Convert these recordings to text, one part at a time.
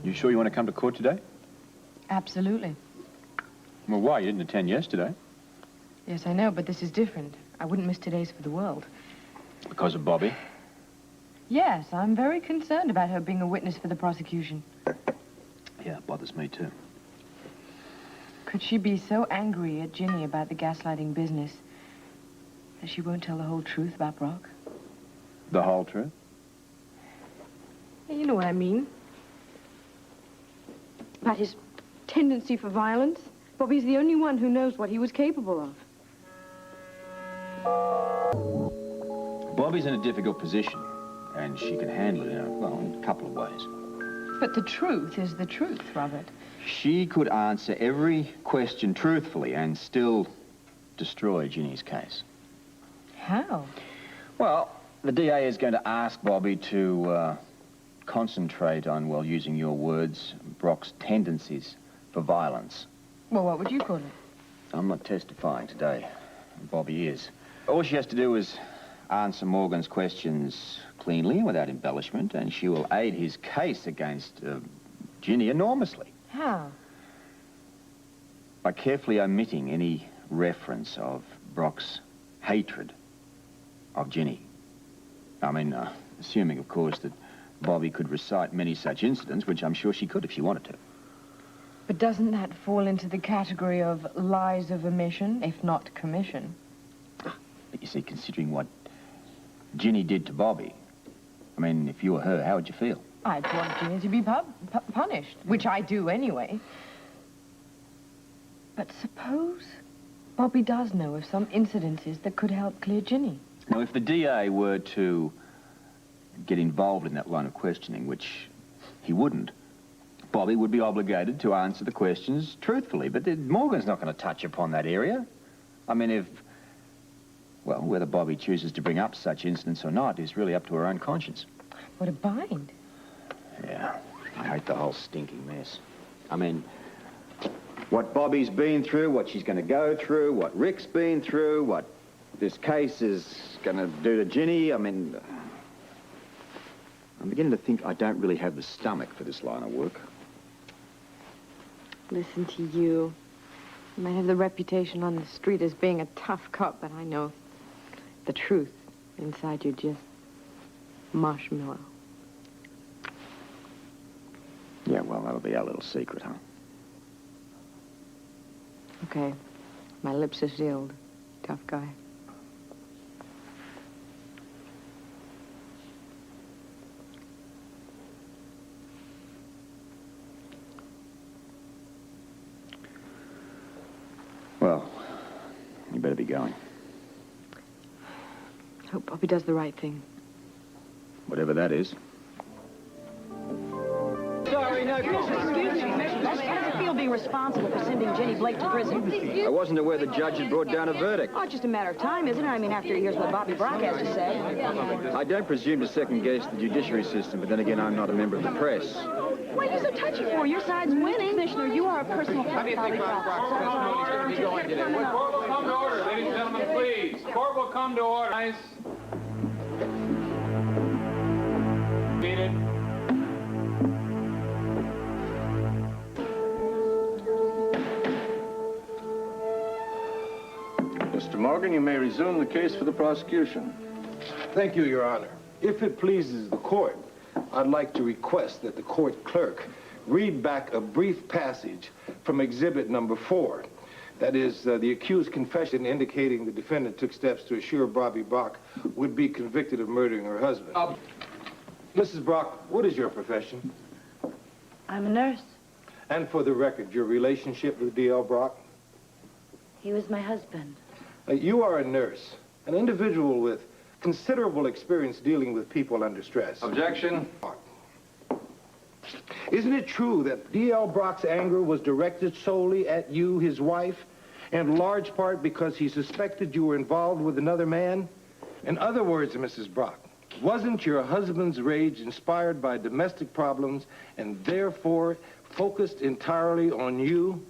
You sure you want to come to court today? Absolutely. Well, why? You didn't attend yesterday. Yes, I know, but this is different. I wouldn't miss today's for the world. Because of Bobby? Yes, I'm very concerned about her being a witness for the prosecution. Yeah, it bothers me too. Could she be so angry at Ginny about the gaslighting business that she won't tell the whole truth about Brock? The whole truth? You know what I mean. About his tendency for violence. Bobby's the only one who knows what he was capable of. Bobby's in a difficult position, and she can handle it in in a couple of ways. But the truth is the truth, Robert. She could answer every question truthfully and still destroy Ginny's case. How? Well, the DA is going to ask Bobby to concentrate on, well, using your words, Brock's tendencies for violence. Well, what would you call it? I'm not testifying today. Bobby is. All she has to do is answer Morgan's questions cleanly, without embellishment, and she will aid his case against Ginny enormously. How? By carefully omitting any reference of Brock's hatred of Ginny. I mean, assuming, of course, that Bobby could recite many such incidents, which I'm sure she could if she wanted to. But doesn't that fall into the category of lies of omission, if not commission? But you see, considering what Ginny did to Bobby, I mean, if you were her, how would you feel? I'd want Ginny to be punished, which I do anyway. But suppose Bobby does know of some incidences that could help clear Ginny. Now, if the DA were to get involved in that line of questioning, which he wouldn't, Bobby would be obligated to answer the questions truthfully. But Morgan's not going to touch upon that area. I mean, well, whether Bobby chooses to bring up such incidents or not is really up to her own conscience. What a bind. Yeah, I hate the whole stinking mess. I mean, what Bobby's been through, what she's going to go through, what Rick's been through, what this case is going to do to Ginny. I mean, I'm beginning to think I don't really have the stomach for this line of work. Listen to you. You might have the reputation on the street as being a tough cop, but I know the truth inside you just marshmallow. Yeah, well, that'll be our little secret, huh? Okay. My lips are sealed. Tough guy. Well, you better be going. Hope Bobby does the right thing. Whatever that is. Sorry, no. Excuse me. How does it feel being responsible for sending Ginny Blake to prison? I wasn't aware the judge had brought down a verdict. Oh, it's just a matter of time, isn't it? I mean, after he hears what Bobby Brock has to say. I don't presume to second-guess the judiciary system, but then again, I'm not a member of the press. What are you so touchy for? Your side's winning. Commissioner, you are a personal friend. How do you think Bob Brock's testimony is going to be going today? Court will come to order, ladies and gentlemen, please. Court will come to order. Guys. Seated. Mr. Morgan, you may resume the case for the prosecution. Thank you, Your Honor. If it pleases the court, I'd like to request that the court clerk read back a brief passage from exhibit number 4. That is, the accused confession indicating the defendant took steps to assure Bobby Brock would be convicted of murdering her husband. Mrs. Brock, what is your profession? I'm a nurse. And for the record, your relationship with D.L. Brock? He was my husband. You are a nurse, an individual with considerable experience dealing with people under stress. Objection. Isn't it true that D.L. Brock's anger was directed solely at you, his wife, in large part because he suspected you were involved with another man? In other words, Mrs. Brock, wasn't your husband's rage inspired by domestic problems and therefore focused entirely on you?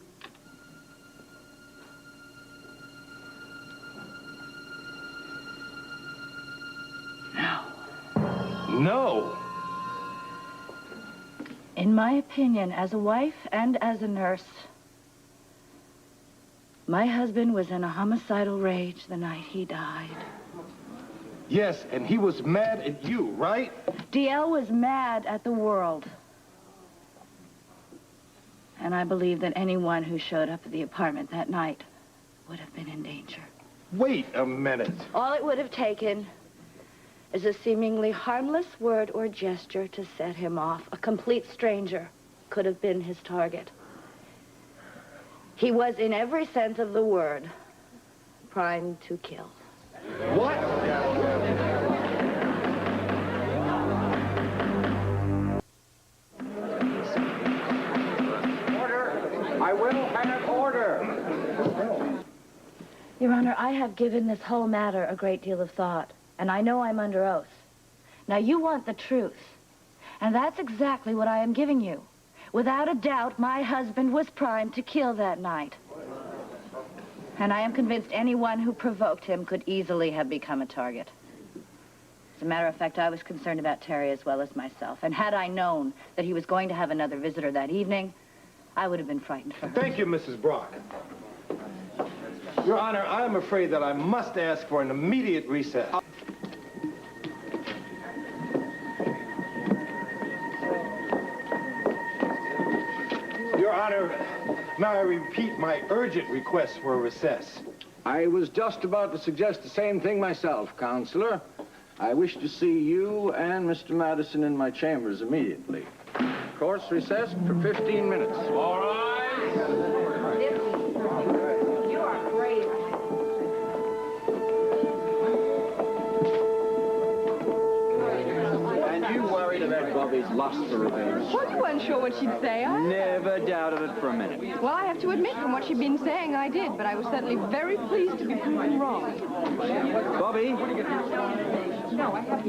No. In my opinion, as a wife and as a nurse, my husband was in a homicidal rage the night he died. Yes, and he was mad at you, right? DL was mad at the world. And I believe that anyone who showed up at the apartment that night would have been in danger. Wait a minute. All it would have taken is a seemingly harmless word or gesture to set him off. A complete stranger could have been his target. He was, in every sense of the word, primed to kill. What? I will have order. Your Honor, I have given this whole matter a great deal of thought, and I know I'm under oath. Now, you want the truth, and that's exactly what I am giving you. Without a doubt, my husband was primed to kill that night. And I am convinced anyone who provoked him could easily have become a target. As a matter of fact, I was concerned about Terry as well as myself, and had I known that he was going to have another visitor that evening, I would have been frightened for her. Thank you, Mrs. Brock. Your Honor, I am afraid that I must ask for an immediate recess. Your Honor, now I repeat my urgent request for a recess. I was just about to suggest the same thing myself, Counselor. I wish to see you and Mr. Madison in my chambers immediately. Course recessed for 15 minutes. All right. You are great. And you worried about Bobby's lust for revenge. Well, you weren't sure what she'd say, huh? Never doubted it for a minute. Well, I have to admit, from what she'd been saying, I did, but I was certainly very pleased to be proven wrong. Bobby? No, I have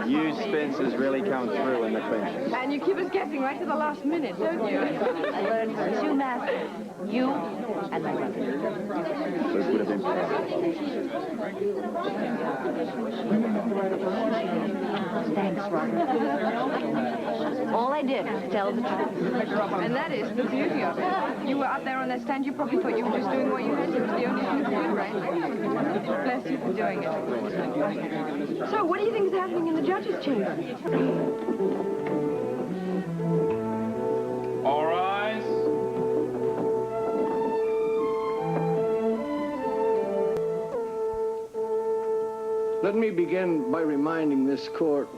You Spencers really come through in the clinch. And you keep us guessing right to the last minute, don't you? I learned from two masters, you and my brother. This would have been perfect. Thanks, Robert. All I did was tell the truth. And that is the beauty of it. You were up there on that stand, you probably thought you were just doing what you had to. It was the only thing you could do, right? Bless you for doing it. So, what do you think is happening in the judge's chamber? All rise. Let me begin by reminding this court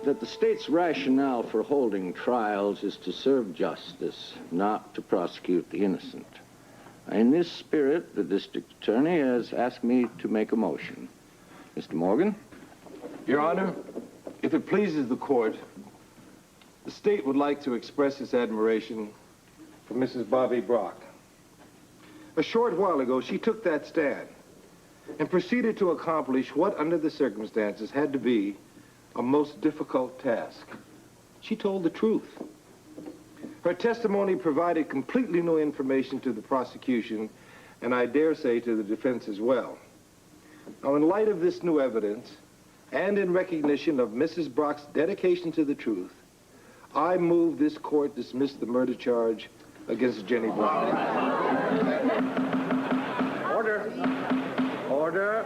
that the state's rationale for holding trials is to serve justice, not to prosecute the innocent. In this spirit, the district attorney has asked me to make a motion. Mr. Morgan? Your Honor, if it pleases the court, the state would like to express its admiration for Mrs. Bobby Brock. A short while ago, she took that stand and proceeded to accomplish what, under the circumstances, had to be a most difficult task. She told the truth. Her testimony provided completely new information to the prosecution, and I dare say to the defense as well. Now, in light of this new evidence, and in recognition of Mrs. Brock's dedication to the truth, I move this court dismiss the murder charge against Ginny Blake. Order. Order.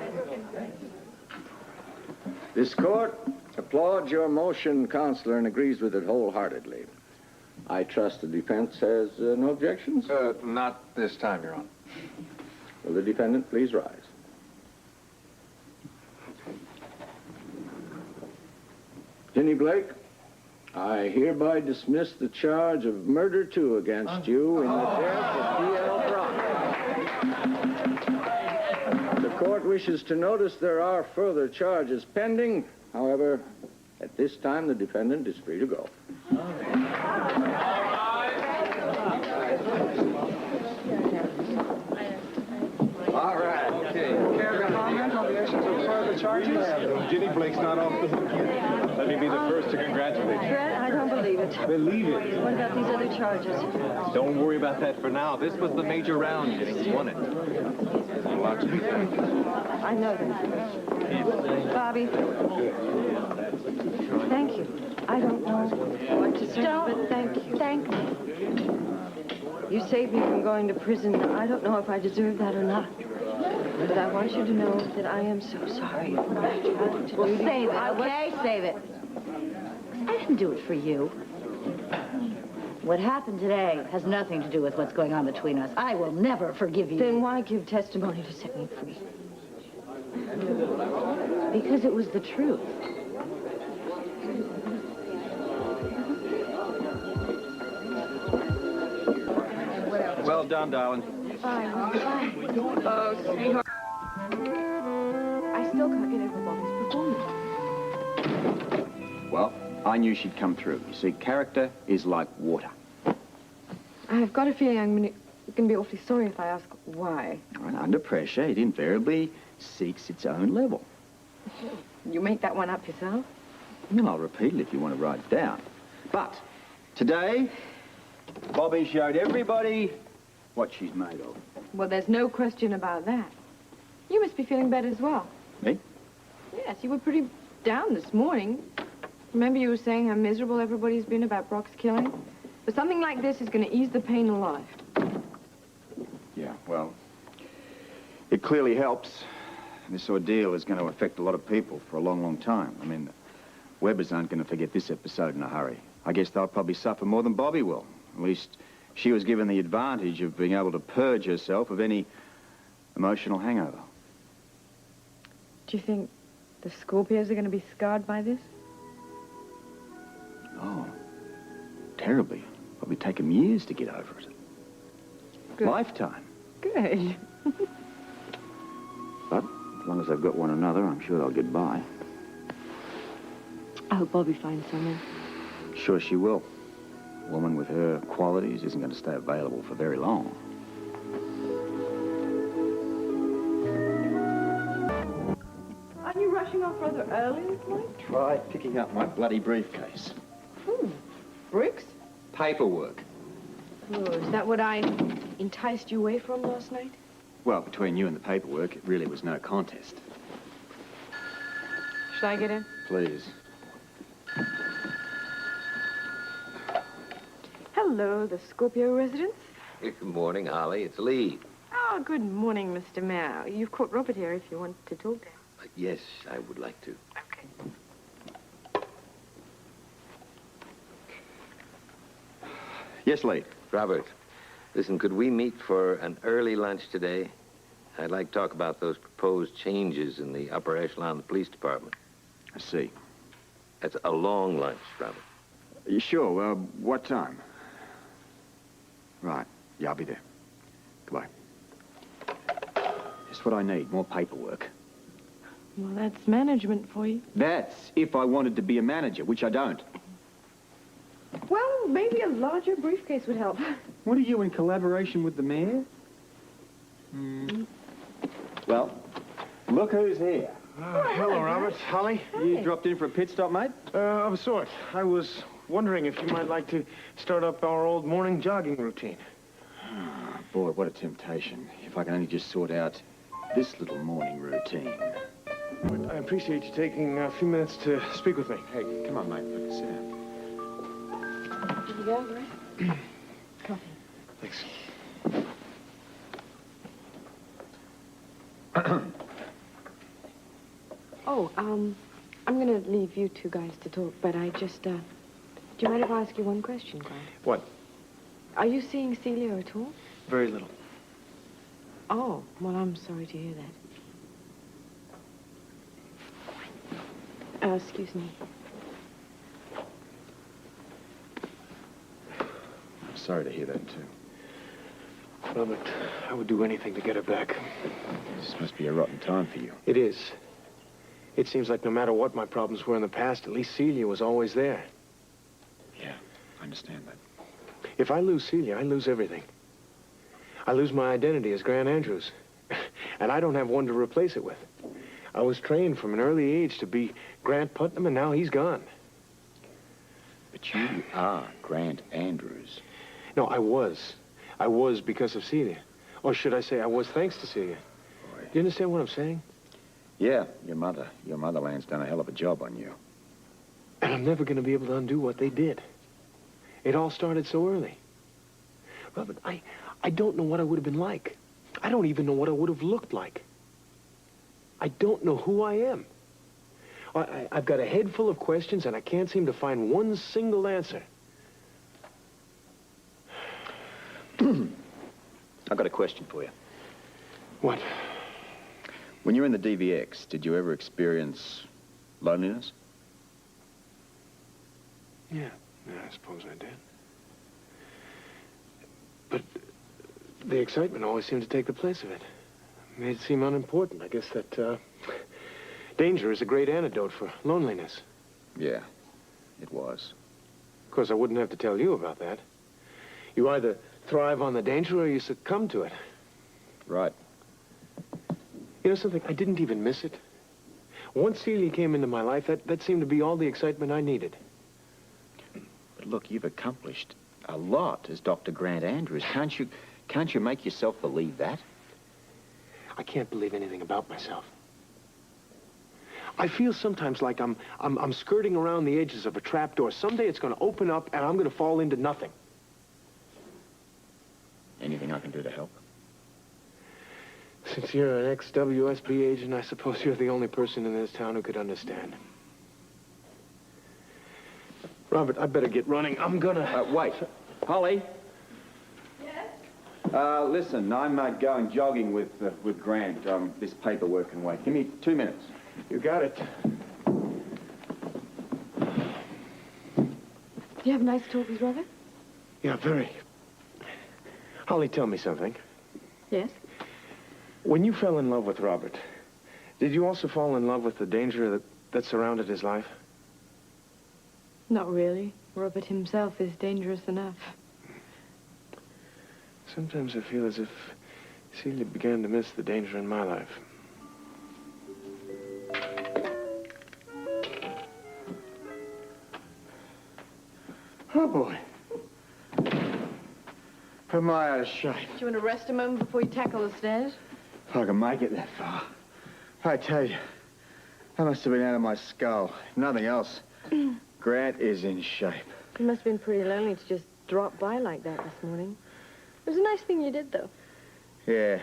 This court applauds your motion, Counselor, and agrees with it wholeheartedly. I trust the defense has no objections? Not this time, Your Honor. Will the defendant please rise? Ginny Blake, I hereby dismiss the charge of murder 2 against you in the death of D.L. Brock. The court wishes to notice there are further charges pending. However, at this time, the defendant is free to go. All right. Okay. Comment on the issues of further charges? Ginny Blake's not off the hook yet. Let me be the first to congratulate you. Fred, I don't believe it. Believe it. What about these other charges? Don't worry about that for now. This was the major round, Ginny. You won it. There's a lot to be thanked. I know that. Bobby. Thank you. I don't know what to say, but thank you. Thank me. You saved me from going to prison. I don't know if I deserve that or not. But I want you to know that I am so sorry for what I tried to do. Save it, okay? Save it. I didn't do it for you. What happened today has nothing to do with what's going on between us. I will never forgive you. Then why give testimony to set me free? Because it was the truth. Well done, darling. Bye. Oh, sweetheart. I still can't get over Bobby's performance. Well, I knew she'd come through. You see, character is like water. I've got a feeling I'm going to be awfully sorry if I ask why. And under pressure, it invariably seeks its own level. You make that one up yourself? Well, I'll repeat it if you want to write it down. But today, Bobby showed everybody what she's made of. Well, there's no question about that. You must be feeling better as well. Me? Yes, you were pretty down this morning. Remember you were saying how miserable everybody's been about Brock's killing? But something like this is going to ease the pain a lot. Yeah, well, it clearly helps. This ordeal is going to affect a lot of people for a long, long time. I mean, the Webbers aren't going to forget this episode in a hurry. I guess they'll probably suffer more than Bobby will. At least she was given the advantage of being able to purge herself of any emotional hangover. Do you think the Scorpios are going to be scarred by this? Oh, terribly. Probably take them years to get over it. Good. Lifetime. Good. But as long as they've got one another, I'm sure they'll get by. I hope Bobby finds someone. Sure she will. A woman with her qualities isn't going to stay available for very long. Aren't you rushing off rather early this morning? Try picking up my bloody briefcase. Bricks? Paperwork. Oh, is that what I enticed you away from last night? Well, between you and the paperwork, it really was no contest. Should I get in? Please. Hello, the Scorpio residence. Good morning, Holly. It's Lee. Oh, good morning, Mr. Mao. You've caught Robert here if you want to talk to him. Yes, I would like to. Okay. Yes, Lee. Robert, listen, could we meet for an early lunch today? I'd like to talk about those proposed changes in the upper echelon of the police department. I see. That's a long lunch, Robert. You sure? What time? Right. Yeah, I'll be there. Goodbye. Just what I need, more paperwork. Well, that's management for you. That's if I wanted to be a manager, which I don't. Well, maybe a larger briefcase would help. What are you, in collaboration with the mayor? Well, look who's here. Hello, Robert. Holly? You dropped in for a pit stop, mate? Of a sort. I was wondering if you might like to start up our old morning jogging routine. Boy, what a temptation. If I can only just sort out this little morning routine. I appreciate you taking a few minutes to speak with me. Hey, come on, mate. Look, sit down. Did you go, right? Coffee. Thanks. Oh, I'm going to leave you two guys to talk, but I just, do you mind if I ask you one question, Grant? What? Are you seeing Celia at all? Very little. Oh, well, I'm sorry to hear that. Excuse me. I'm sorry to hear that, too. Robert, I would do anything to get her back. This must be a rotten time for you. It is. It seems like no matter what my problems were in the past, at least Celia was always there. Yeah, I understand that. If I lose Celia, I lose everything. I lose my identity as Grant Andrews. And I don't have one to replace it with. I was trained from an early age to be Grant Putnam, and now he's gone. But you are Grant Andrews. No, I was. I was because of Celia. Or should I say I was thanks to Celia. Boy. Do you understand what I'm saying? Yeah, your motherland's done a hell of a job on you. And I'm never going to be able to undo what they did. It all started so early. Robert, I don't know what I would have been like. I don't even know what I would have looked like. I don't know who I am. I've got a head full of questions, and I can't seem to find one single answer. I've got a question for you. What? When you were in the DVX, did you ever experience loneliness? Yeah, I suppose I did. But the excitement always seemed to take the place of it. Made it seem unimportant. I guess that danger is a great antidote for loneliness. Yeah, it was. Of course, I wouldn't have to tell you about that. You either thrive on the danger or you succumb to it. Right. You know something? I didn't even miss it. Once Celia came into my life, that seemed to be all the excitement I needed. But look, you've accomplished a lot as Dr. Grant Andrews. Can't you make yourself believe that? I can't believe anything about myself. I feel sometimes like I'm skirting around the edges of a trapdoor. Someday it's going to open up and I'm going to fall into nothing. Anything I can do to help? Since you're an ex-WSB agent, I suppose you're the only person in this town who could understand. Robert, I better get running. I'm gonna... Wait. Holly? Yes? Listen, I'm going jogging with Grant. This paperwork can wait. Give me 2 minutes. You got it. Do you have a nice talk with Robert? Yeah, very. Holly, tell me something. Yes? When you fell in love with Robert, did you also fall in love with the danger that surrounded his life? Not really. Robert himself is dangerous enough. Sometimes I feel as if Celia began to miss the danger in my life. Oh, boy. Am I out of shape? Do you want to rest a moment before you tackle the stairs? If I can make it that far. I tell you, that must have been out of my skull. If nothing else. Grant is in shape. It must have been pretty lonely to just drop by like that this morning. It was a nice thing you did, though. Yeah.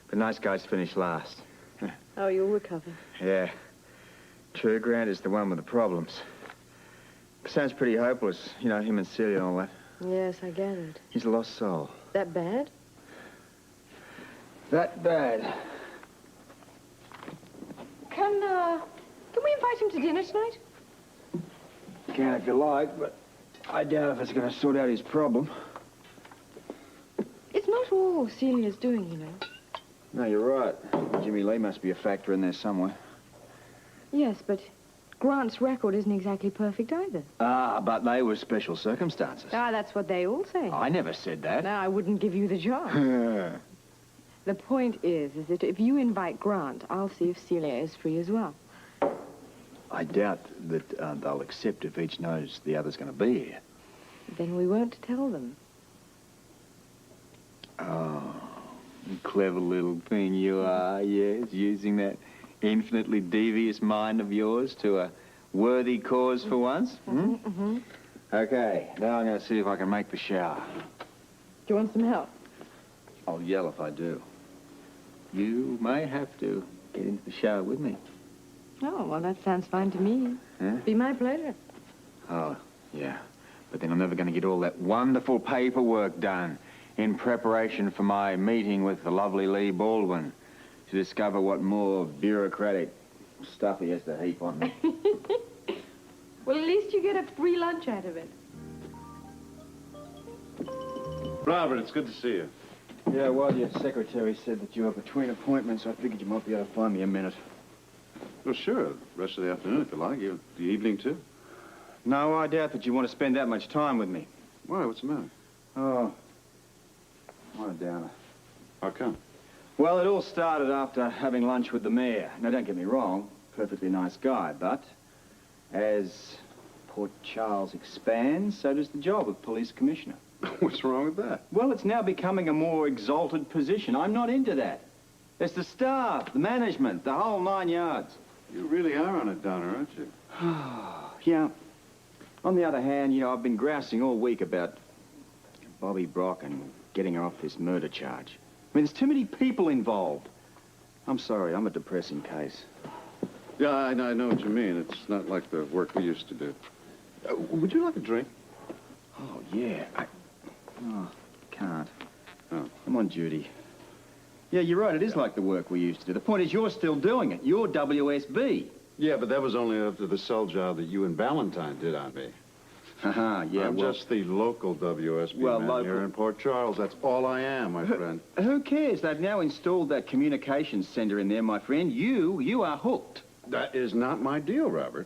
But nice guys finish last. Oh, you'll recover. Yeah. True, Grant is the one with the problems. Sounds pretty hopeless, you know, him and Celia and all that. Yes, I gathered. He's a lost soul. That bad? That bad. Can we invite him to dinner tonight? Can if you like, but I doubt if it's going to sort out his problem. It's not all Celia's doing, you know. No, you're right. Jimmy Lee must be a factor in there somewhere. Yes, but Grant's record isn't exactly perfect either. Ah, but they were special circumstances. Ah, that's what they all say. I never said that. No, I wouldn't give you the job. The point is that if you invite Grant, I'll see if Celia is free as well. I doubt that they'll accept if each knows the other's going to be here. Then we won't tell them. Oh, you clever little thing you are, yes, using that infinitely devious mind of yours to a worthy cause for once. Okay, now I'm going to see if I can make the shower. Do you want some help? I'll yell if I do. You may have to get into the shower with me. Oh, well, that sounds fine to me. Huh? Be my pleasure. Oh, yeah. But then I'm never going to get all that wonderful paperwork done in preparation for my meeting with the lovely Lee Baldwin to discover what more bureaucratic stuff he has to heap on me. Well, at least you get a free lunch out of it. Robert, it's good to see you. Yeah, well, your secretary said that you were between appointments. I figured you might be able to find me a minute. Well, sure. The rest of the afternoon, if you like. You, the evening, too. No, I doubt that you want to spend that much time with me. Why? What's the matter? Oh, what a downer. How come? Well, it all started after having lunch with the mayor. Now, don't get me wrong, perfectly nice guy, but as Port Charles expands, so does the job of police commissioner. What's wrong with that? Well, it's now becoming a more exalted position. I'm not into that. It's the staff, the management, the whole 9 yards. You really are on a downer, aren't you? Yeah. On the other hand, you know, I've been grousing all week about Bobby Brock and getting her off this murder charge. I mean, there's too many people involved. I'm sorry, I'm a depressing case. Yeah, I know what you mean. It's not like the work we used to do. Would you like a drink? Oh, yeah. Oh, can't. Oh. I'm on duty. Yeah, you're right. It is like the work we used to do. The point is you're still doing it. You're WSB. Yeah, but that was only after the cell job that you and Valentine did on me. Haha, yeah, I'm just the local WSB man here in Port Charles. That's all I am, my friend. Who cares? They've now installed that communications center in there, my friend. You are hooked. That is not my deal, Robert.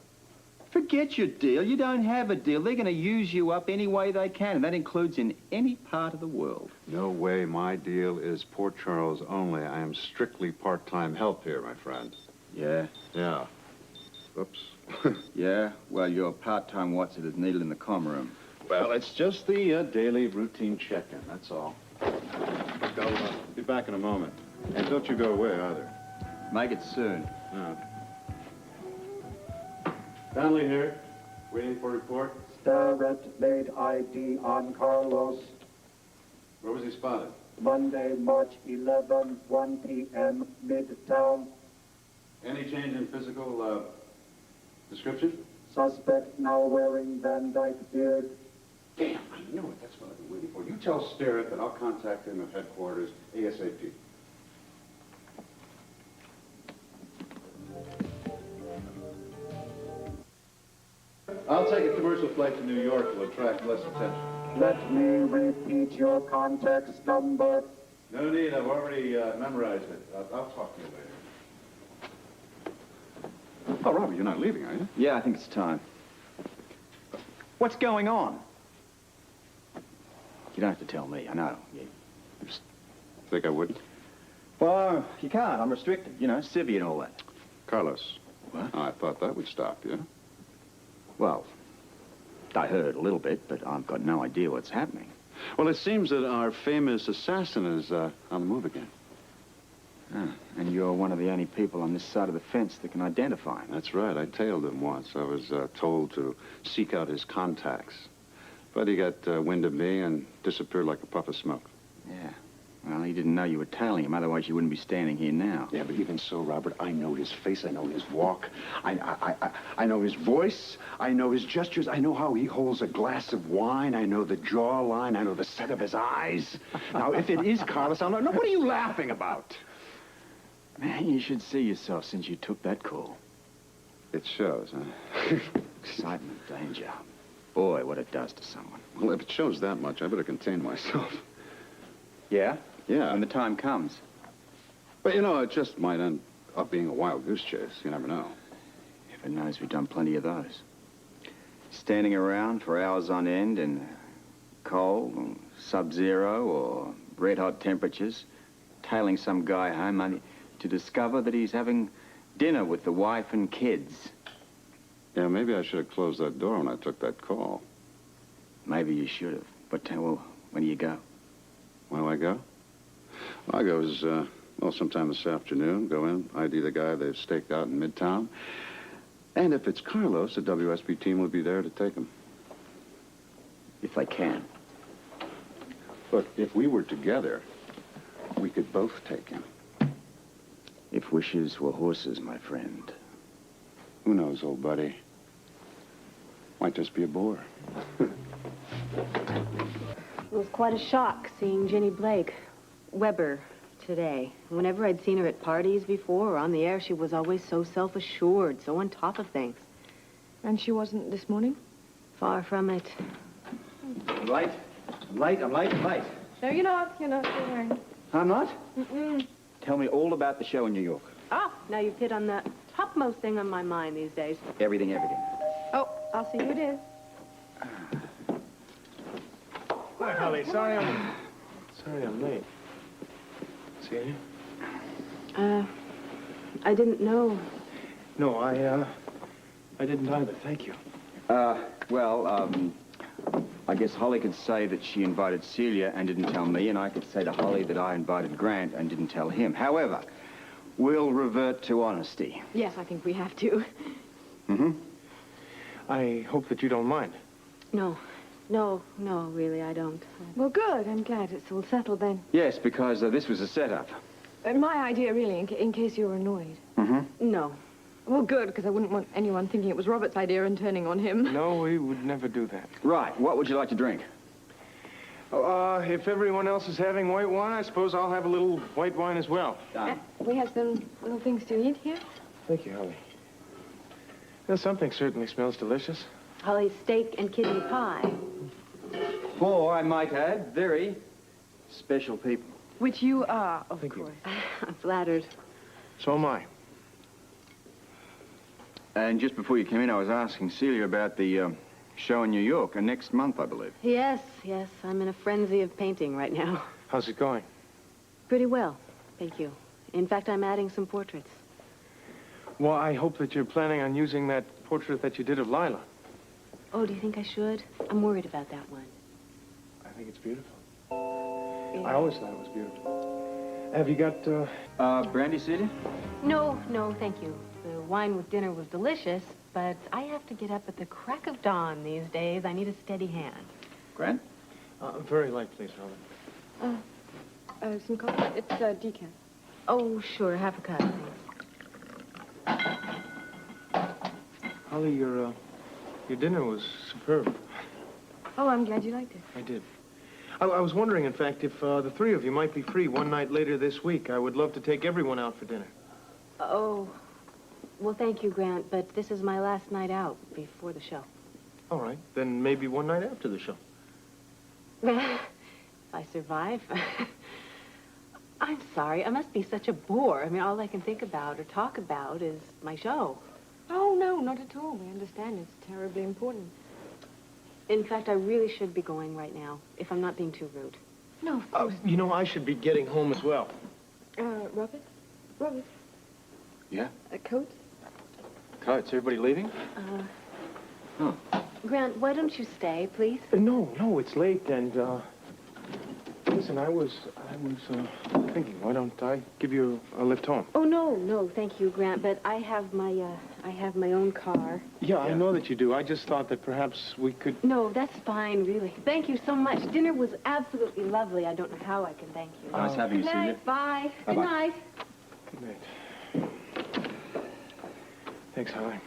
Forget your deal. You don't have a deal. They're going to use you up any way they can, and that includes in any part of the world. No way. My deal is Port Charles only. I am strictly part-time help here, my friend. Yeah? Yeah. Oops. Yeah? Well, you're a part-time what's-it-is needle in the comm room. Well, it's just the daily routine check-in, that's all. I'll be back in a moment. And don't you go away, either. Make it soon. No. Donnelly here, waiting for report. Starrett made ID on Carlos. Where was he spotted? Monday, March 11, 1 p.m., Midtown. Any change in physical description? Suspect now wearing Van Dyke beard. Damn, I know it. That's what I've been waiting for. You tell Starrett that I'll contact him at headquarters ASAP. I'll take a commercial flight to New York. It'll attract less attention. Let me repeat your contact number. No need. I've already memorized it. I'll talk to you later. Oh, Robert, you're not leaving, are you? Yeah, I think it's time. What's going on? You don't have to tell me. I know. You just... Think I wouldn't? Well, you can't. I'm restricted. You know, civvy and all that. Carlos. What? Oh, I thought that would stop you. Well, I heard a little bit, but I've got no idea what's happening. Well, it seems that our famous assassin is on the move again. Ah, and you're one of the only people on this side of the fence that can identify him. That's right. I tailed him once. I was told to seek out his contacts. But he got wind of me and disappeared like a puff of smoke. Yeah. Well, he didn't know you were tailing him. Otherwise, you wouldn't be standing here now. Yeah, but even so, Robert, I know his face. I know his walk. I know his voice. I know his gestures. I know how he holds a glass of wine. I know the jawline. I know the set of his eyes. Now, if it is Carlos, I'll know. No, what are you laughing about? Man, you should see yourself since you took that call. It shows, huh? Excitement, danger. Boy, what it does to someone. Well, if it shows that much, I better contain myself. Yeah? Yeah. When the time comes. But, you know, it just might end up being a wild goose chase. You never know. Heaven knows we've done plenty of those. Standing around for hours on end in cold, or sub-zero, or red-hot temperatures, tailing some guy home only to discover that he's having dinner with the wife and kids. Yeah, maybe I should have closed that door when I took that call. Maybe you should have. But, well, when do you go? When do I go? Well, I go well, sometime this afternoon. Go in, ID the guy they've staked out in Midtown. And if it's Carlos, the WSB team will be there to take him. If they can. Look, if we were together, we could both take him. If wishes were horses, my friend. Who knows, old buddy? Might just be a bore. It was quite a shock seeing Ginny Blake, Weber, today. Whenever I'd seen her at parties before or on the air, she was always so self-assured, so on top of things. And she wasn't this morning? Far from it. I'm late. I'm late. No, you're not. You're not. Don't worry. I'm not? Mm-mm. Tell me all about the show in New York. Oh, now you've hit on the topmost thing on my mind these days. Everything. Oh, I'll see who it is. Hi, Holly. Sorry I'm late. See you? I didn't know. No, I didn't either. Thank you. I guess Holly could say that she invited Celia and didn't tell me, and I could say to Holly that I invited Grant and didn't tell him. However, we'll revert to honesty. Yes, I think we have to. Mm-hmm. I hope that you don't mind. No, really, I don't. Well, good. I'm glad it's all settled then. Yes, because this was a setup. My idea, really, in case you were annoyed. No. Well, good, because I wouldn't want anyone thinking it was Robert's idea and turning on him. No, we would never do that. Right. What would you like to drink? If everyone else is having white wine, I suppose I'll have a little white wine as well. Done. We have some little things to eat here. Thank you, Holly. Well, something certainly smells delicious. Holly's steak and kidney pie. For, I might add, very special people. Which you are, of Thank you. course. I'm flattered. So am I. And just before you came in, I was asking Celia about the show in New York, next month, I believe. Yes. I'm in a frenzy of painting right now. How's it going? Pretty well, thank you. In fact, I'm adding some portraits. Well, I hope that you're planning on using that portrait that you did of Lila. Oh, do you think I should? I'm worried about that one. I think it's beautiful. I always thought it was beautiful. Have you got, brandy, Celia? No, thank you. The wine with dinner was delicious, but I have to get up at the crack of dawn these days. I need a steady hand. Grant? very light, please, Robin. Some coffee. It's decaf. Oh, sure, half a cup, thanks. Holly, your dinner was superb. Oh, I'm glad you liked it. I did. I was wondering, in fact, if the three of you might be free one night later this week. I would love to take everyone out for dinner. Oh, well, thank you, Grant, but this is my last night out before the show. All right, then maybe one night after the show. If I survive. I'm sorry, I must be such a bore. I mean, all I can think about or talk about is my show. Oh, no, not at all. We understand it's terribly important. In fact, I really should be going right now, if I'm not being too rude. No, of course. You know, I should be getting home as well. Robert? Robert? Yeah? Coats? Coats. Everybody leaving? Grant, why don't you stay, please? No, it's late, and, listen, I was thinking, why don't I give you a lift home? Oh, no, thank you, Grant, but I have my own car. Yeah, I know that you do. I just thought that perhaps we could... No, that's fine, really. Thank you so much. Dinner was absolutely lovely. I don't know how I can thank you. Nice having you, Good Celia. night. Bye. Bye-bye. Good night. Good night. Thanks, Holly.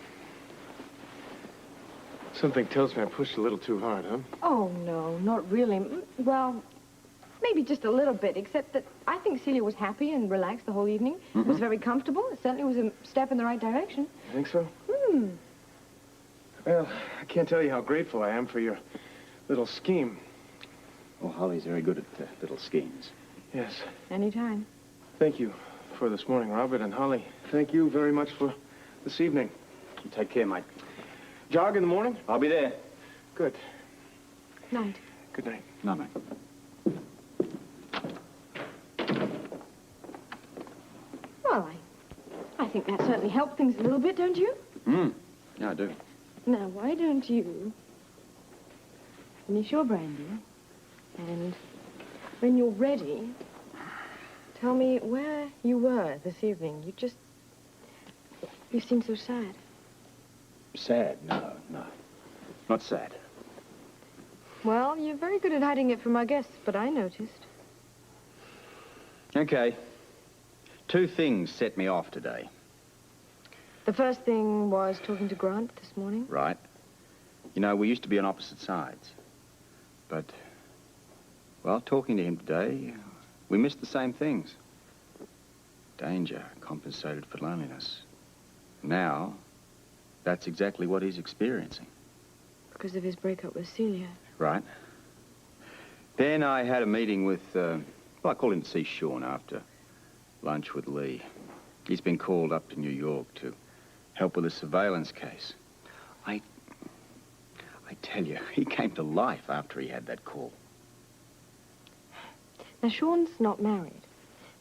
Something tells me I pushed a little too hard, huh? Oh, no, not really. Well, maybe just a little bit, except that I think Celia was happy and relaxed the whole evening. Was very comfortable. It certainly was a step in the right direction. You think so? Well, I can't tell you how grateful I am for your little scheme. Well, Holly's very good at little schemes. Yes. Anytime. Thank you for this morning, Robert, and Holly. Thank you very much for this evening. You take care, mate. Jog in the morning? I'll be there. Good. Night. Good night. No, mate. Well, I think that certainly helped things a little bit, don't you? Yeah, I do. Now, why don't you finish your brandy, and when you're ready, tell me where you were this evening. You seem so sad. Sad? No. Not sad. Well, you're very good at hiding it from our guests, but I noticed. Okay. 2 things set me off today. The first thing was talking to Grant this morning. Right. You know, we used to be on opposite sides. But, well, talking to him today, we missed the same things. Danger compensated for loneliness. Now, that's exactly what he's experiencing. Because of his breakup with Celia. Right. Then I had a meeting with, well, I called him to see Sean after lunch with Lee. He's been called up to New York to help with a surveillance case. I tell you, he came to life after he had that call. Now, Sean's not married.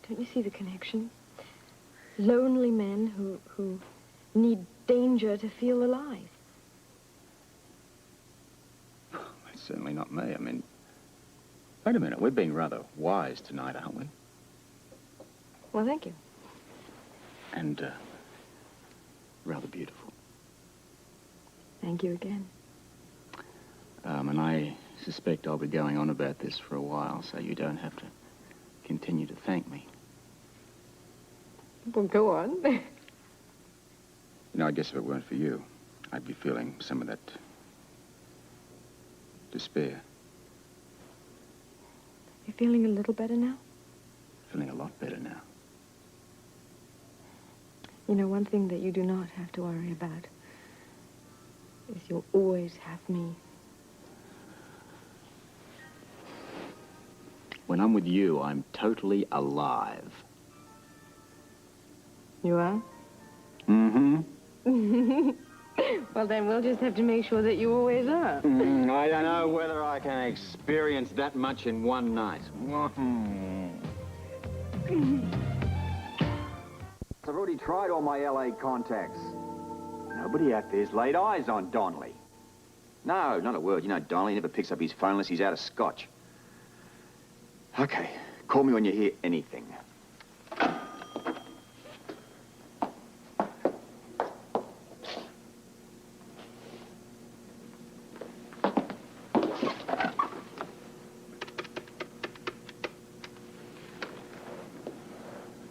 Don't you see the connection? Lonely men who need danger to feel alive. That's certainly not me. I mean, wait a minute. We're being rather wise tonight, aren't we? Well, thank you. And, rather beautiful. Thank you again. And I suspect I'll be going on about this for a while, so you don't have to continue to thank me. Well, go on. You know, I guess if it weren't for you, I'd be feeling some of that despair. You're feeling a little better now? Feeling a lot better now. You know, one thing that you do not have to worry about is you'll always have me. When I'm with you, I'm totally alive. You are? Mm-hmm. Well, then we'll just have to make sure that you always are. I don't know whether I can experience that much in one night. I've already tried all my LA contacts. Nobody out there's laid eyes on Donnelly. No, not a word. You know, Donnelly never picks up his phone unless he's out of scotch. Okay, call me when you hear anything.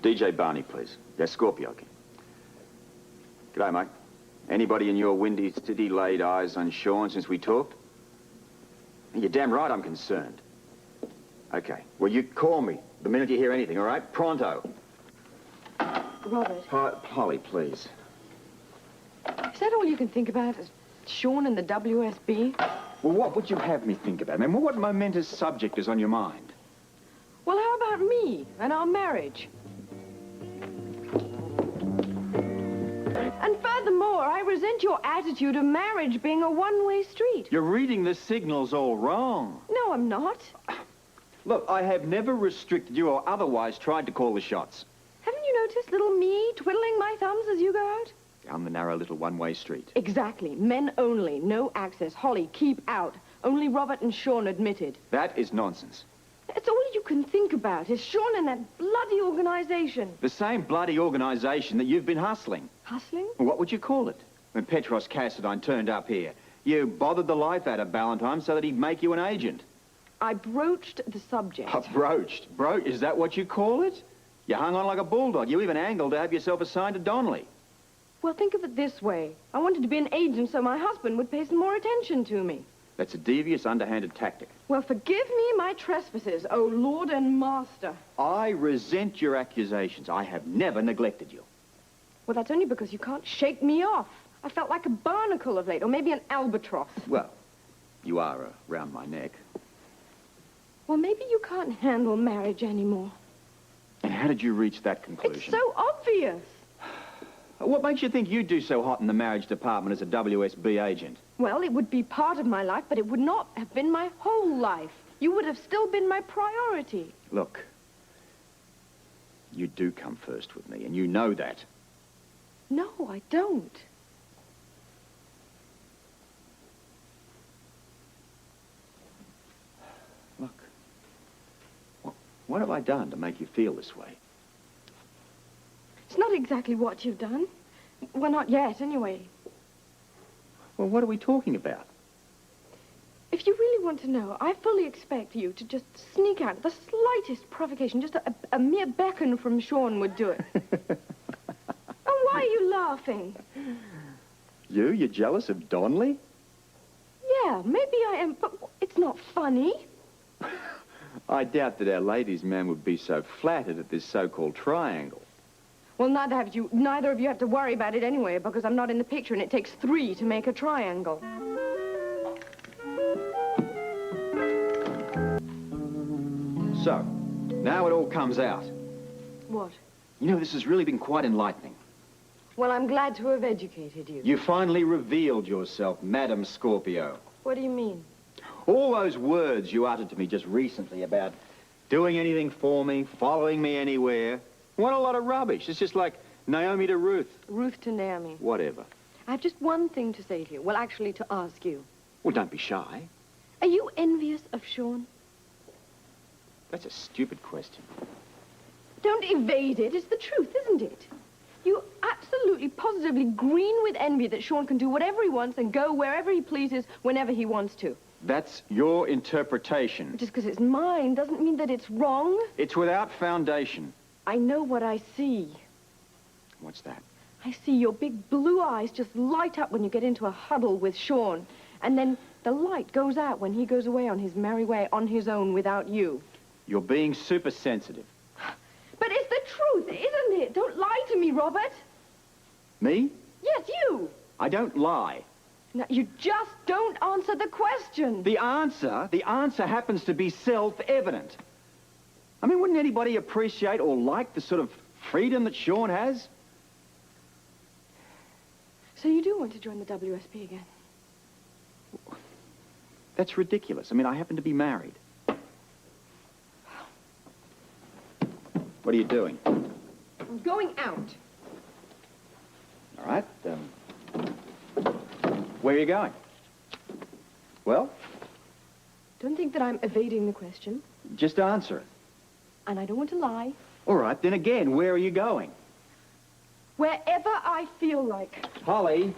DJ Barney, please. Yes, Scorpio. G'day, mate. Anybody in your windy city laid eyes on Sean since we talked? You're damn right I'm concerned. Okay. Well, you call me the minute you hear anything, all right? Pronto. Robert. Polly, please. Is that all you can think about is Sean and the WSB? Well, what would you have me think about? I mean, what momentous subject is on your mind? Well, how about me and our marriage? And furthermore, I resent your attitude of marriage being a one-way street. You're reading the signals all wrong. No, I'm not. Look, I have never restricted you or otherwise tried to call the shots. Haven't you noticed little me twiddling my thumbs as you go out? Down the narrow little one-way street. Exactly. Men only. No access. Holly, keep out. Only Robert and Sean admitted. That is nonsense. It's all you can think about is Sean and that bloody organization. The same bloody organization that you've been hustling. Hustling? What would you call it? When Petros Cassadine turned up here, you bothered the life out of Ballantyne so that he'd make you an agent. I broached the subject. Broached? Broached? Is that what you call it? You hung on like a bulldog. You even angled to have yourself assigned to Donnelly. Well, think of it this way. I wanted to be an agent so my husband would pay some more attention to me. That's a devious, underhanded tactic. Well, forgive me my trespasses, O Lord and Master. I resent your accusations. I have never neglected you. Well, that's only because you can't shake me off. I felt like a barnacle of late, or maybe an albatross. Well, you are around my neck. Well, maybe you can't handle marriage anymore. And how did you reach that conclusion? It's so obvious. What makes you think you'd do so hot in the marriage department as a WSB agent? Well, it would be part of my life, but it would not have been my whole life. You would have still been my priority. Look, you do come first with me, and you know that. No, I don't. Look, what have I done to make you feel this way? It's not exactly what you've done. Well, not yet, anyway. Well, what are we talking about? If you really want to know, I fully expect you to just sneak out. The slightest provocation, just a mere beckon from Sean would do it. And why are you laughing? You're jealous of Donnelly? Yeah, maybe I am, but it's not funny. I doubt that our ladies' man would be so flattered at this so-called triangle. Well, neither of you have to worry about it anyway, because I'm not in the picture, and it takes 3 to make a triangle. So, now it all comes out. What? You know, this has really been quite enlightening. Well, I'm glad to have educated you. You finally revealed yourself, Madam Scorpio. What do you mean? All those words you uttered to me just recently about doing anything for me, following me anywhere. What a lot of rubbish. It's just like Naomi to Ruth. Ruth to Naomi. Whatever. I have just one thing to say to you. Well, actually, to ask you. Well, don't be shy. Are you envious of Sean? That's a stupid question. Don't evade it. It's the truth, isn't it? You absolutely, positively green with envy that Sean can do whatever he wants and go wherever he pleases whenever he wants to. That's your interpretation. Just because it's mine doesn't mean that it's wrong. It's without foundation. I know what I see. What's that? I see your big blue eyes just light up when you get into a huddle with Sean. And then the light goes out when he goes away on his merry way on his own without you. You're being super sensitive. But it's the truth, isn't it? Don't lie to me, Robert. Me? Yes, you. I don't lie. No, you just don't answer the question. The answer happens to be self-evident. I mean, wouldn't anybody appreciate or like the sort of freedom that Sean has? So you do want to join the WSP again? That's ridiculous. I mean, I happen to be married. What are you doing? I'm going out. All right. Where are you going? Well? Don't think that I'm evading the question. Just answer it. And I don't want to lie. All right, then again, where are you going? Wherever I feel like. Holly.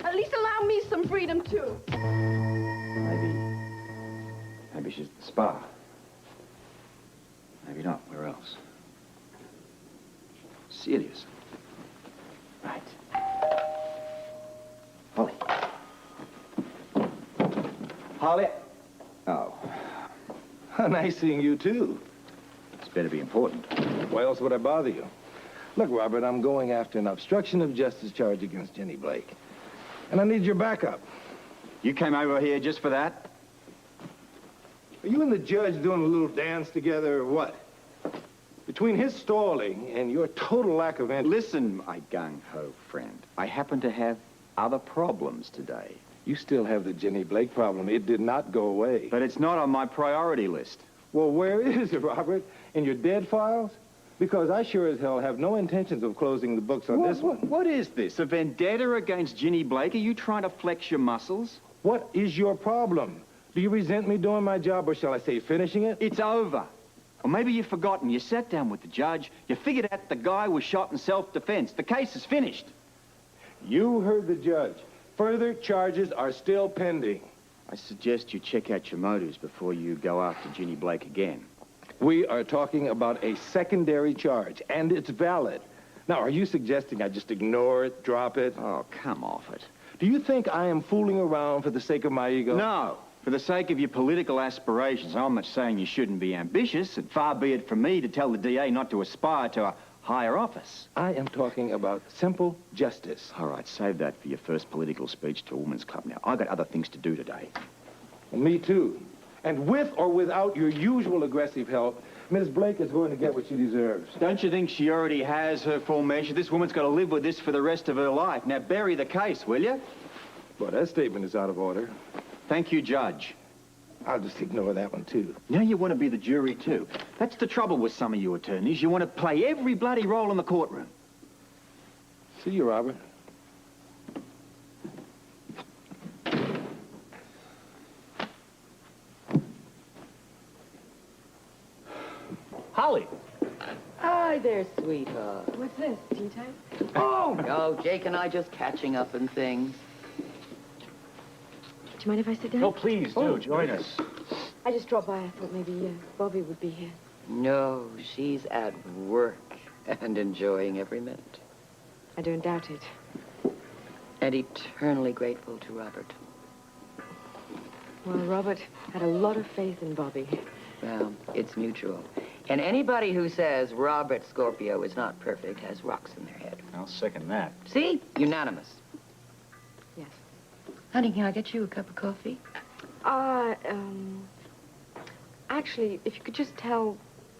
At least allow me some freedom, too. Maybe she's at the spa. Maybe not. Where else? Serious. Right. Holly. Holly. Oh. Nice seeing you, too. It's better be important. Why else would I bother you? Look, Robert, I'm going after an obstruction of justice charge against Ginny Blake. And I need your backup. You came over here just for that? Are you and the judge doing a little dance together, or what? Between his stalling and your total lack of interest... Listen, my gung-ho friend. I happen to have other problems today. You still have the Ginny Blake problem. It did not go away. But it's not on my priority list. Well, where is it, Robert? In your dead files? Because I sure as hell have no intentions of closing the books on this one. What is this? A vendetta against Ginny Blake? Are you trying to flex your muscles? What is your problem? Do you resent me doing my job, or shall I say finishing it? It's over. Or maybe you've forgotten. You sat down with the judge. You figured out the guy was shot in self-defense. The case is finished. You heard the judge. Further charges are still pending. I suggest you check out your motives before you go after Ginny Blake again. We are talking about a secondary charge, and it's valid. Now, are you suggesting I just ignore it, drop it? Oh, come off it. Do you think I am fooling around for the sake of my ego? No. For the sake of your political aspirations. I'm not saying you shouldn't be ambitious, and far be it from me to tell the DA not to aspire to a higher office. I am talking about simple justice. All right, save that for your first political speech to a women's club now. I've got other things to do today. Well, me too. And with or without your usual aggressive help, Ms. Blake is going to get what she deserves. Don't you think she already has her full measure? This woman's got to live with this for the rest of her life. Now, bury the case, will you? Well, that statement is out of order. Thank you, Judge. I'll just ignore that one, too. Now you want to be the jury, too. That's the trouble with some of you attorneys. You want to play every bloody role in the courtroom. See you, Robert. Holly. Hi there, sweetheart. What's this, tea time? Oh, no, Jake and I just catching up and things. Do you mind if I sit down? Oh, please do. Join us. I just dropped by. I thought maybe Bobby would be here. No, she's at work and enjoying every minute. I don't doubt it. And eternally grateful to Robert. Well, Robert had a lot of faith in Bobby. Well, it's mutual. And anybody who says Robert Scorpio is not perfect has rocks in their head. I'll second that. See? Unanimous. Yes. Honey, can I get you a cup of coffee? Actually, if you could just tell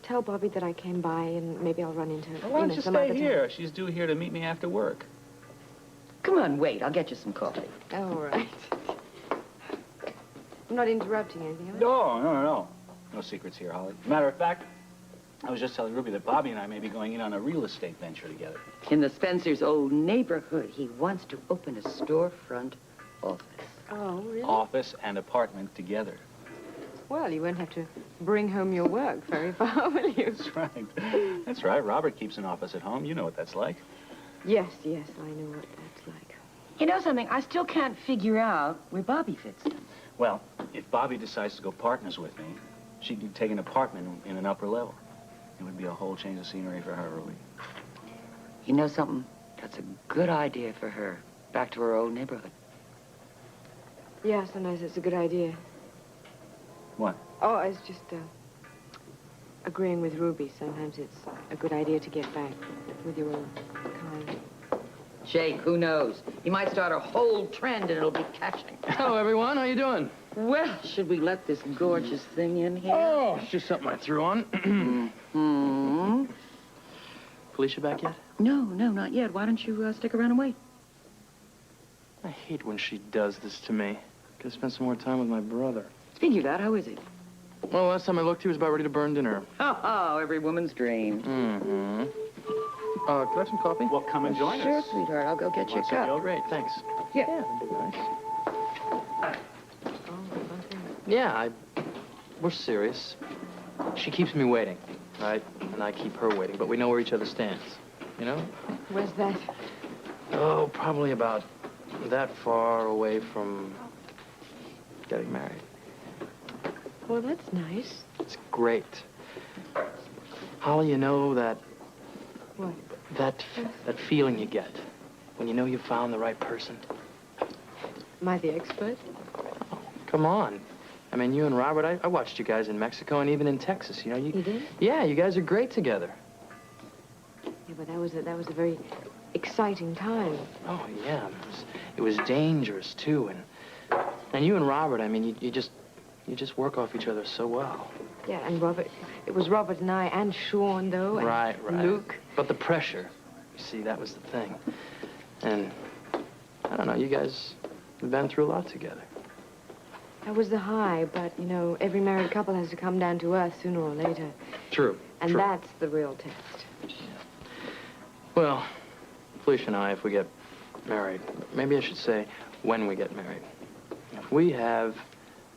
Bobby that I came by, and maybe I'll run into her. Why don't you some stay other here? She's due here to meet me after work. Come on, wait. I'll get you some coffee. All right. I'm not interrupting anything, am I? No. No secrets here, Holly. Matter of fact, I was just telling Ruby that Bobby and I may be going in on a real estate venture together. In the Spencer's old neighborhood, he wants to open a storefront office. Oh, really? Office and apartment together. Well, you won't have to bring home your work very far, will you? That's right. That's right. Robert keeps an office at home. You know what that's like. Yes, yes, I know what that's like. You know something? I still can't figure out where Bobby fits in. Well, if Bobby decides to go partners with me, she can take an apartment in an upper level. It would be a whole change of scenery for her, Ruby. You know something? That's a good idea for her. Back to her old neighborhood. Yeah, sometimes it's a good idea. What? Oh, I was just, agreeing with Ruby. Sometimes it's a good idea to get back with your own kind. Jake, who knows? You might start a whole trend and it'll be catching. Hello, everyone. How you doing? Well, should we let this gorgeous thing in here? Oh, it's just something I threw on. Hmm? Felicia back yet? No, not yet. Why don't you stick around and wait? I hate when she does this to me. Could spend some more time with my brother. Speaking of that, how is he? Well, last time I looked, he was about ready to burn dinner. Oh, every woman's dream. Mm-hmm. Could I have some coffee? Well, come and join Sure, us. sweetheart. I'll go get you a cup. Great, thanks. Yeah. That'd be nice. Yeah, we're serious. She keeps me waiting, right? And I keep her waiting, but we know where each other stands, you know? Where's that? Oh, probably about that far away from getting married. Well, that's nice. It's great. Holly, you know that... What? That feeling you get when you know you found the right person. Am I the expert? Come on. I mean, you and Robert, I watched you guys in Mexico and even in Texas, you know? You did? Yeah, you guys are great together. Yeah, but that was a very exciting time. Oh, yeah. It was dangerous, too. And you and Robert, I mean, you just work off each other so well. Yeah, and Robert, it was Robert and I and Sean, though. And Right. Luke. But the pressure, you see, that was the thing. And, I don't know, you guys have been through a lot together. That was the high, but, you know, every married couple has to come down to earth sooner or later. True. And that's the real test. Yeah. Well, Felicia and I, if we get married, maybe I should say when we get married. If we have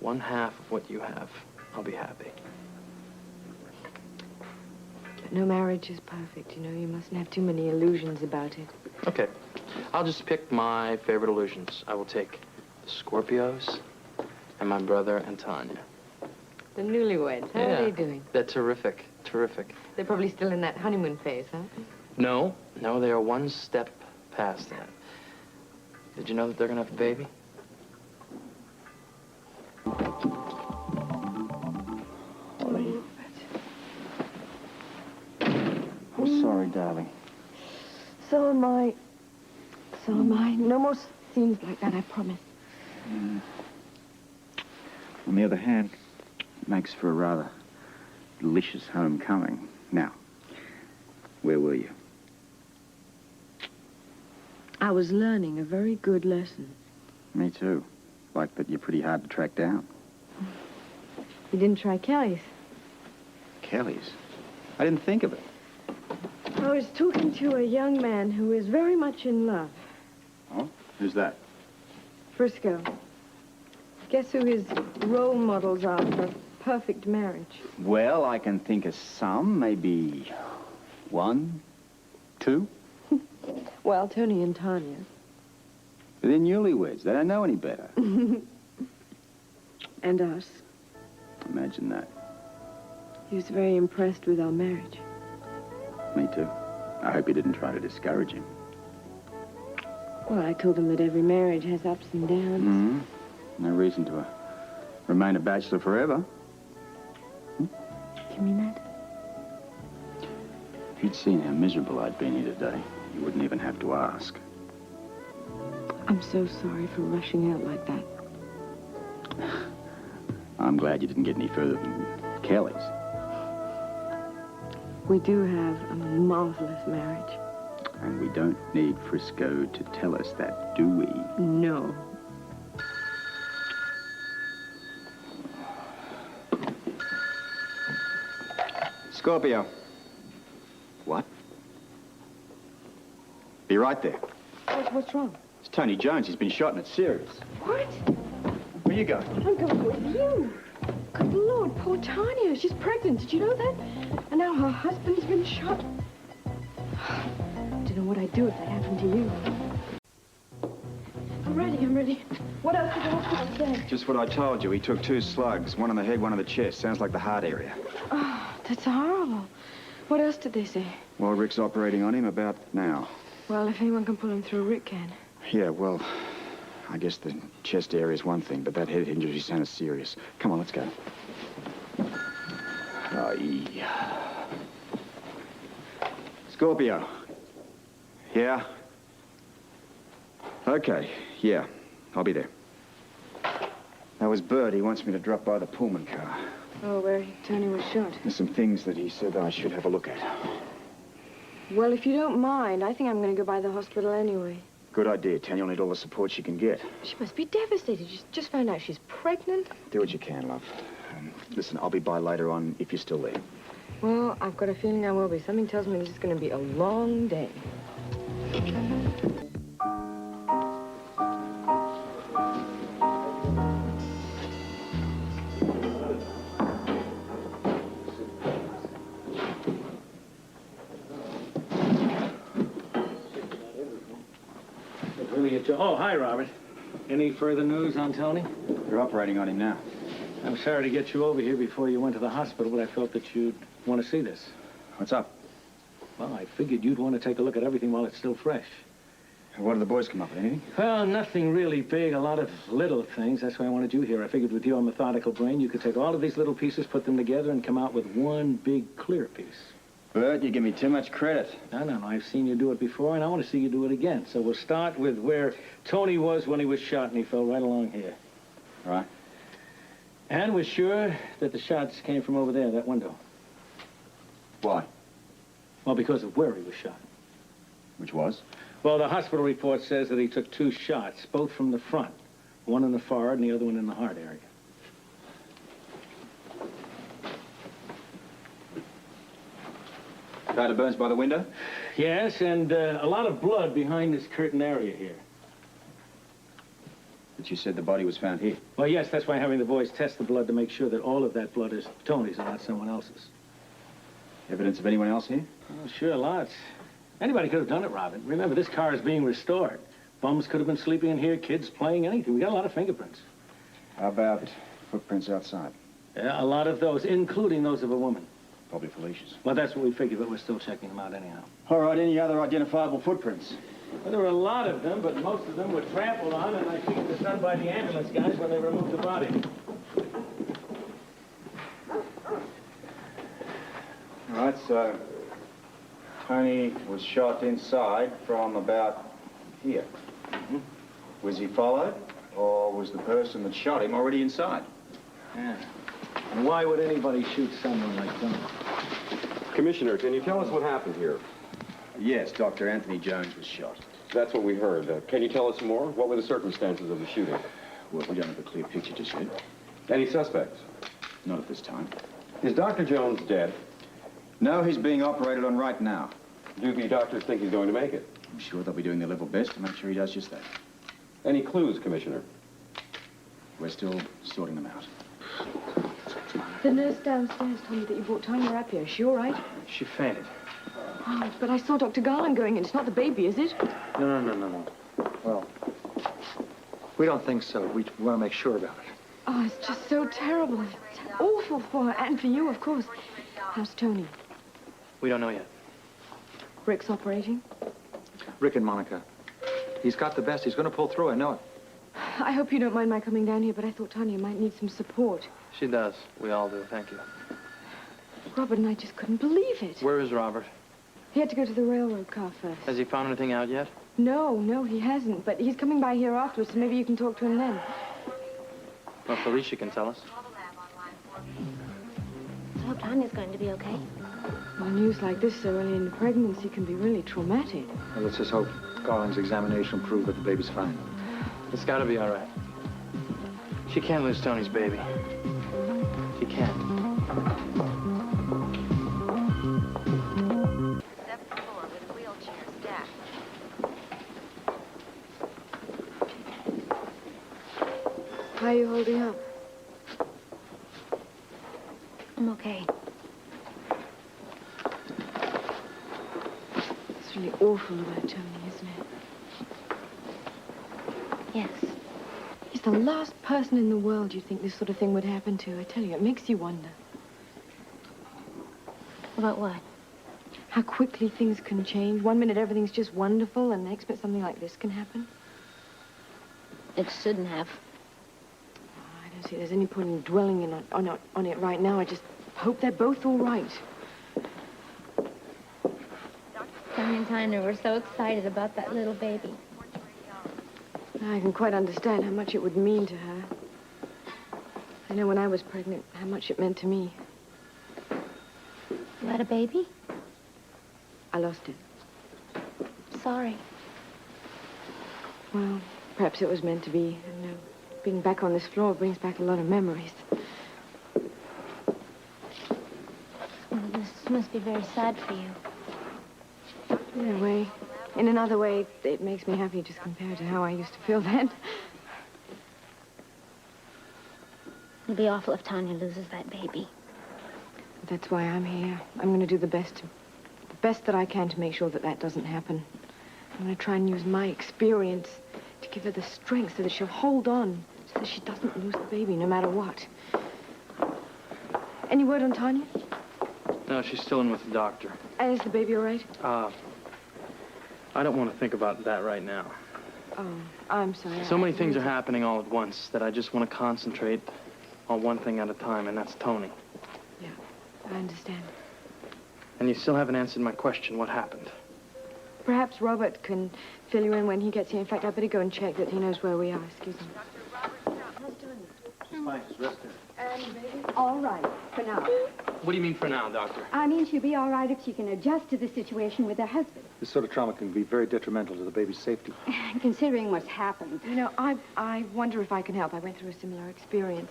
1/2 of what you have, I'll be happy. But no marriage is perfect, you know. You mustn't have too many illusions about it. Okay. I'll just pick my favorite illusions. I will take the Scorpios and my brother and Tanya. The newlyweds, how are they doing? They're terrific. Terrific. They're probably still in that honeymoon phase, huh? No, they are one step past that. Did you know that they're gonna have a baby? Holly. I'm sorry, darling. So am I. So am I. No more scenes like that, I promise. On the other hand, it makes for a rather delicious homecoming. Now, where were you? I was learning a very good lesson. Me too. Like that you're pretty hard to track down. You didn't try Kelly's. Kelly's? I didn't think of it. I was talking to a young man who is very much in love. Oh? Who's that? Frisco. Guess who his role models are for perfect marriage? Well, I can think of some. Maybe 1, 2. Well, Tony and Tanya. They're newlyweds. They don't know any better. And us. Imagine that. He was very impressed with our marriage. Me too. I hope you didn't try to discourage him. Well, I told him that every marriage has ups and downs. Mm-hmm. No reason to remain a bachelor forever. You mean that? If you'd seen how miserable I'd been here today, you wouldn't even have to ask. I'm so sorry for rushing out like that. I'm glad you didn't get any further than Kelly's. We do have a marvelous marriage. And we don't need Frisco to tell us that, do we? No. Scorpio. What? Be right there. What's wrong? It's Tony Jones. He's been shot and it's serious. What? Where you going? I'm going with you. Good Lord, poor Tanya. She's pregnant. Did you know that? And now her husband's been shot. I don't know know what I'd do if that happened to you. I'm ready. What else did the hospital say? Just what I told you. He took 2 slugs, one on the head, one on the chest. Sounds like the heart area. Oh, that's horrible. What else did they say? Well, Rick's operating on him about now. Well, if anyone can pull him through, Rick can. Yeah, well, I guess the chest area is one thing, but that head injury sounds serious. Come on, let's go. Scorpio. Yeah? Okay, yeah. I'll be there. That was Bert. He wants me to drop by the Pullman car. Oh, where Tony was shot. There's some things that he said I should have a look at. Well, if you don't mind, I think I'm going to go by the hospital anyway. Good idea. Tanya will need all the support she can get. She must be devastated. She's just found out she's pregnant. Do what you can, love. Listen, I'll be by later on if you're still there. Well, I've got a feeling I will be. Something tells me this is going to be a long day. Oh, hi, Robert. Any further news on Tony? You're operating on him now. I'm sorry to get you over here before you went to the hospital, but I felt that you'd want to see this. What's up? Well, I figured you'd want to take a look at everything while it's still fresh. What did the boys come up with? Anything? Well, nothing really big, a lot of little things. That's why I wanted you here. I figured with your methodical brain, you could take all of these little pieces, put them together, and come out with one big, clear piece. Bert, you give me too much credit. No. I've seen you do it before, and I want to see you do it again. So we'll start with where Tony was when he was shot, and he fell right along here. Right. And we're sure that the shots came from over there, that window. Why? Well, because of where he was shot. Which was? Well, the hospital report says that he took 2 shots, both from the front. One in the forehead and the other one in the heart area. Powder burns by the window? Yes, and a lot of blood behind this curtain area here. But you said the body was found here. Well, yes, that's why having the boys test the blood to make sure that all of that blood is Tony's and not someone else's. Evidence of anyone else here? Oh, sure, lots. Anybody could have done it, Robin. Remember, this car is being restored. Bums could have been sleeping in here, kids playing, anything. We got a lot of fingerprints. How about footprints outside? Yeah, a lot of those, including those of a woman. Probably Felicia's. Well, that's what we figured, but we're still checking them out anyhow. All right, any other identifiable footprints? Well, there were a lot of them, but most of them were trampled on, and I think it was done by the ambulance guys when they removed the body. All right, so Tony was shot inside from about here. Mm-hmm. Was he followed, or was the person that shot him already inside? Yeah. And why would anybody shoot someone like Tony? Commissioner, can you tell us what happened here? Yes, Dr. Anthony Jones was shot. That's what we heard. Can you tell us more? What were the circumstances of the shooting? Well, we don't have a clear picture just yet. Any suspects? Not at this time. Is Dr. Jones dead? No, he's being operated on right now. Do the doctors think he's going to make it? I'm sure they'll be doing their level best to make sure he does just that. Any clues, Commissioner? We're still sorting them out. The nurse downstairs told me that you brought Tanya up here. Is she all right? She fainted. Oh, but I saw Dr. Garland going in. It's not the baby, is it? No. Well, we don't think so. We want to make sure about it. Oh, it's just so terrible. It's awful for her, and for you, of course. How's Tony? We don't know yet. Rick's operating? Rick and Monica. He's got the best. He's going to pull through. I know it. I hope you don't mind my coming down here, but I thought Tanya might need some support. She does. We all do. Thank you. Robert and I just couldn't believe it. Where is Robert? He had to go to the railroad car first. Has he found anything out yet? No, he hasn't. But he's coming by here afterwards, so maybe you can talk to him then. Well, Felicia can tell us. I hope Tanya's going to be okay. Well, news like this so early in the pregnancy can be really traumatic. Well, let's just hope Garland's examination will prove that the baby's fine. It's got to be all right. She can't lose Tony's baby. She can't. How are you holding up? I'm okay. It's It's really awful about Tony, isn't it? Yes. He's the last person in the world you'd think this sort of thing would happen to. I tell you, it makes you wonder. About what? How quickly things can change. One minute everything's just wonderful, and the next minute something like this can happen. It shouldn't have. I don't see there's any point in dwelling on it right now. I just hope they're both all right. Tony and Tyner were so excited about that little baby. I can quite understand how much it would mean to her. I know when I was pregnant, how much it meant to me. You had a baby? I lost it. Sorry. Well, perhaps it was meant to be. I know. Being back on this floor brings back a lot of memories. Well, this must be very sad for you. In a way. In another way, it makes me happy just compared to how I used to feel then. It'll be awful if Tanya loses that baby. That's why I'm here. I'm going to do the best that I can to make sure that that doesn't happen. I'm going to try and use my experience to give her the strength so that she'll hold on, so that she doesn't lose the baby no matter what. Any word on Tanya? No, she's still in with the doctor. And is the baby all right? I don't want to think about that right now. Oh, I'm sorry. So many things are happening all at once that I just want to concentrate on one thing at a time, and that's Tony. Yeah, I understand. And you still haven't answered my question. What happened? Perhaps Robert can fill you in when he gets here. In fact, I'd better go and check that he knows where we are. Excuse me. She's fine. She's resting. And baby? All right, for now. What do you mean for now, Doctor? I mean, she'll be all right if she can adjust to the situation with her husband. This sort of trauma can be very detrimental to the baby's safety. Considering what's happened. You know, I wonder if I can help. I went through a similar experience.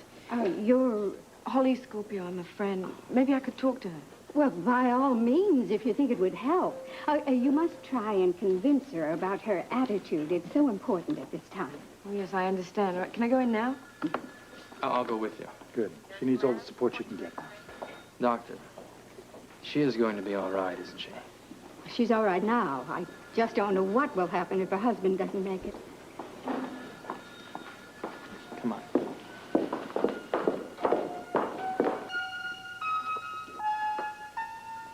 You're... Holly Scorpio, I'm a friend. Maybe I could talk to her. Well, by all means, if you think it would help. You must try and convince her about her attitude. It's so important at this time. Oh, yes, I understand. All right, can I go in now? I'll go with you. Good. She needs all the support she can get. Doctor, she is going to be all right, isn't she? She's all right now. I just don't know what will happen if her husband doesn't make it. Come on.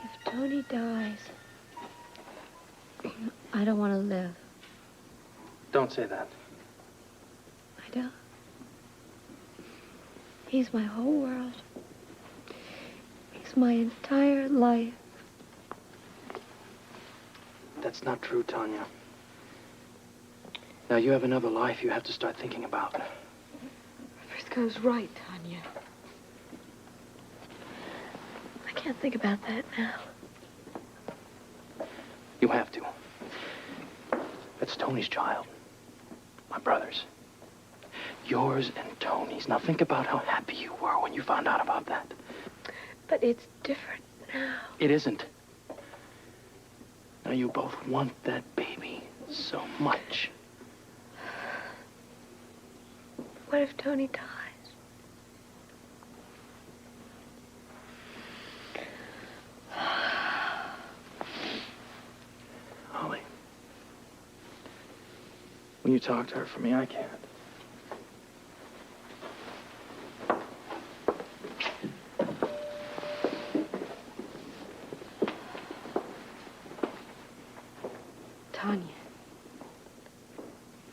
If Tony dies, I don't want to live. Don't say that. I don't. He's my whole world. He's my entire life. That's not true, Tanya. Now, you have another life you have to start thinking about. Frisco's right, Tanya. I can't think about that now. You have to. That's Tony's child. My brother's. Yours and Tony's. Now, think about how happy you were when you found out about that. But it's different now. It isn't. Now, you both want that baby so much. What if Tony dies? Holly, when you talk to her for me, I can't.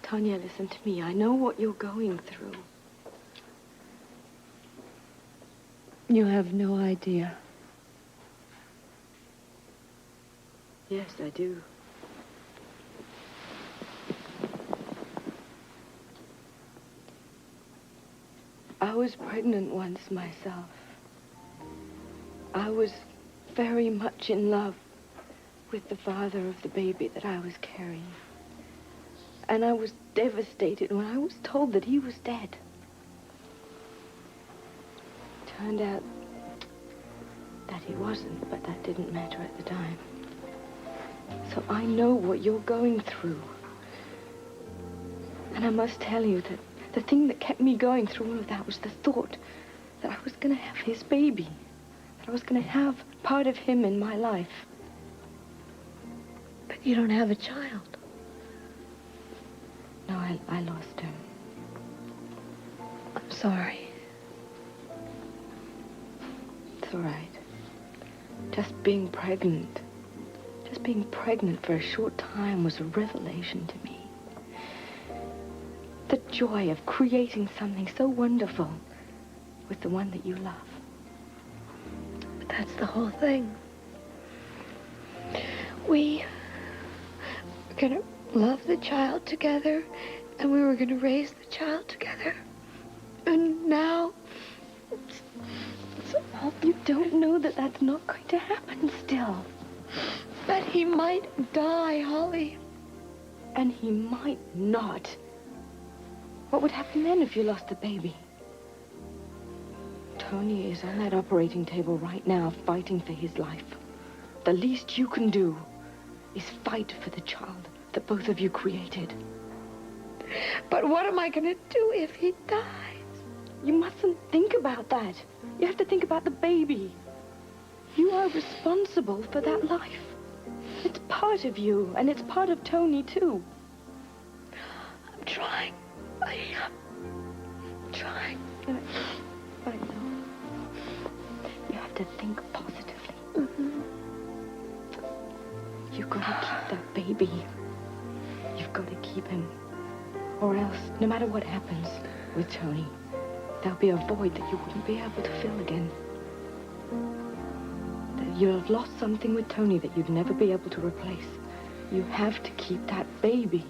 Tanya, listen to me. I know what you're going through. You have no idea. Yes, I do. I was pregnant once myself. I was very much in love with the father of the baby that I was carrying. And I was devastated when I was told that he was dead. Turned out that he wasn't, but that didn't matter at the time. So I know what you're going through. And I must tell you that the thing that kept me going through all of that was the thought that I was going to have his baby. That I was going to have part of him in my life. But you don't have a child. No, I lost him. I'm sorry. It's all right. Just being pregnant for a short time was a revelation to me. The joy of creating something so wonderful with the one that you love. But that's the whole thing. We were gonna love the child together, and we were gonna raise the child together. And now, you don't know that that's not going to happen still. But he might die, Holly. And he might not. What would happen then if you lost the baby? Tony is on that operating table right now fighting for his life. The least you can do is fight for the child that both of you created. But what am I going to do if he dies? You mustn't think about that. You have to think about the baby. You are responsible for that life. It's part of you, and it's part of Tony, too. I'm trying. I am. Trying. I know. You have to think positively. Mm-hmm. You've got to keep that baby. You've got to keep him. Or else, no matter what happens with Tony, there'll be a void that you wouldn't be able to fill again. That you'll have lost something with Tony that you'd never be able to replace. You have to keep that baby.